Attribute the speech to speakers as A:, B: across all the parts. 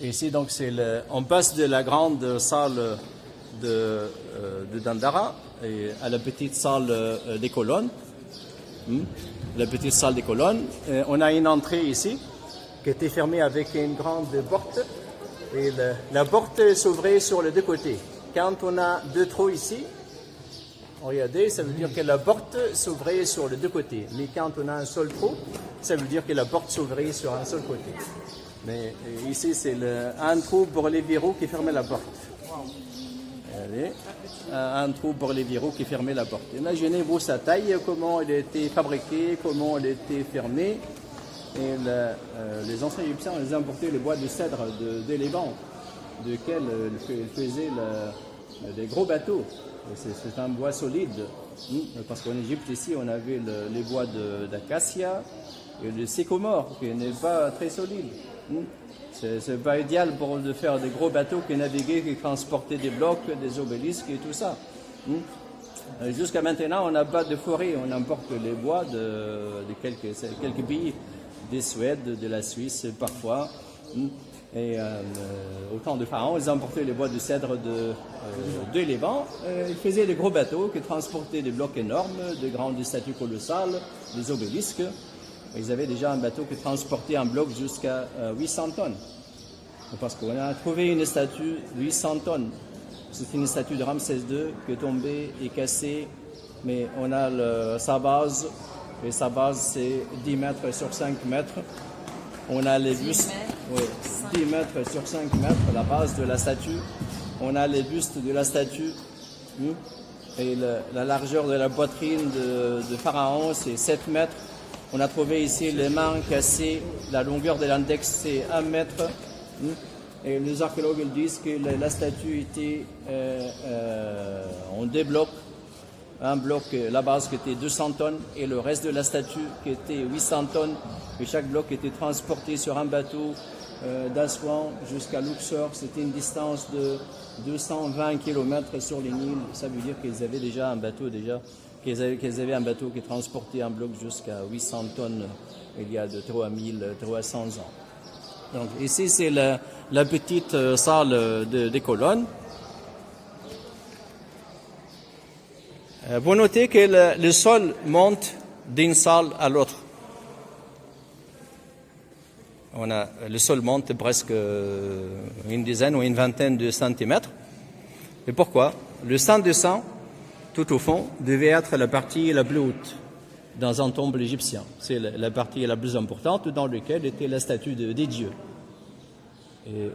A: Ici, donc, on passe de la grande salle de Dandara à la petite salle des colonnes. La petite salle des colonnes. On a une entrée ici qui était fermée avec une grande porte. Et la porte s'ouvrait sur les deux côtés. Quand on a deux trous ici, regardez, ça veut dire que la porte s'ouvrait sur les deux côtés. Mais quand on a un seul trou, ça veut dire que la porte s'ouvrait sur un seul côté. Mais ici, c'est un trou pour les verrous qui fermait la porte. Regardez, un trou pour les verrous qui fermait la porte. Imaginez-vous sa taille, comment elle était fabriquée, comment elle était fermée. Et les anciens Égyptiens, ils importaient les bois de cèdre de Liban, desquels ils faisaient des gros bateaux. C'est un bois solide, parce qu'en Égypte, ici, on avait les bois d'acacia et le sycomore, qui n'est pas très solide. C'est pas idéal de faire des gros bateaux qui naviguaient, qui transportaient des blocs, des obélisques et tout ça. Jusqu'à maintenant, on n'a pas de forêt, on importe les bois de quelques pays, des Suède, de la Suisse parfois. Et au temps de Pharaon, ils importaient les bois de cèdre de Liban. Ils faisaient des gros bateaux qui transportaient des blocs énormes, de grandes statues colossales, des obélisques. Ils avaient déjà un bateau qui transportait un bloc jusqu'à 800 tonnes. Parce qu'on a trouvé une statue de 800 tonnes. C'est une statue de Ramsès II qui est tombée et cassée. Mais on a sa base, et sa base c'est 10 mètres sur 5 mètres. On a les bustes, 10 mètres sur 5 mètres, la base de la statue. On a les bustes de la statue. Et la largeur de la poitrine de Pharaon, c'est 7 mètres. On a trouvé ici les mains cassées, la longueur de l'index c'est 1 mètre. Et les archéologues ils disent que la statue était en deux blocs. Un bloc, la base qui était 200 tonnes et le reste de la statue qui était 800 tonnes. Et chaque bloc était transporté sur un bateau d'Assouan jusqu'à Luxor. C'était une distance de 220 km sur les Nils. Ça veut dire qu'ils avaient déjà un bateau qu'ils avaient un bateau qui transportait un bloc jusqu'à 800 tonnes il y a de 3300 ans. Donc ici c'est la petite salle des colonnes. Vous notez que le sol monte d'une salle à l'autre. Le sol monte presque une dizaine ou une vingtaine de centimètres. Et pourquoi? Le sang de sang, tout au fond, devait être la partie la plus haute dans un temple égyptien. C'est la partie la plus importante dans laquelle était la statue des dieux.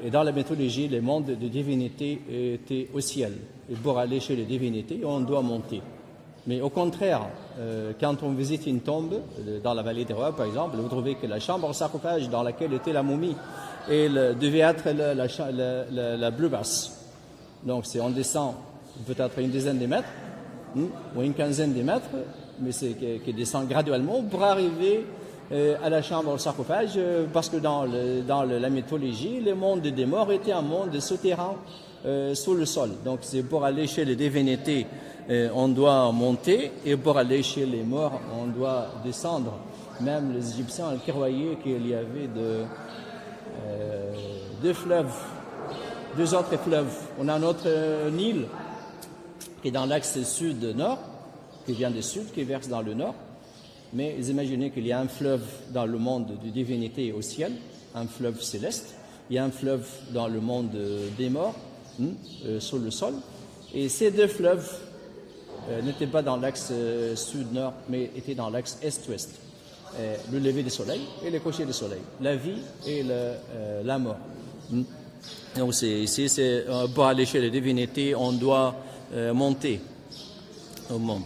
A: Et dans la mythologie, les mondes de divinités étaient au ciel. Et pour aller chez les divinités, on doit monter. Mais au contraire, quand on visite une tombe, dans la vallée des rois par exemple, vous trouvez que la chambre sarcophage dans laquelle était la momie devait être la plus basse. Donc on descend peut-être une dizaine de mètres, ou une quinzaine de mètres, mais c'est qui descend graduellement pour arriver à la chambre au sarcophage, parce que dans la mythologie, le monde des morts était un monde souterrain sous le sol. Donc c'est pour aller chez les divinités, on doit monter, et pour aller chez les morts, on doit descendre. Même les Égyptiens ils croyaient qu'il y avait deux fleuves, deux autres fleuves. On a notre Nil qui est dans l'axe sud-nord, qui vient du sud, qui verse dans le nord. Mais ils imaginaient qu'il y a un fleuve dans le monde de divinité au ciel, un fleuve céleste. Il y a un fleuve dans le monde des morts, sur le sol. Et ces deux fleuves n'étaient pas dans l'axe sud-nord, mais étaient dans l'axe est-ouest. Le lever du soleil et le coucher du soleil. La vie et la mort. Donc ici, pour aller chez les divinités, on doit monter au monde.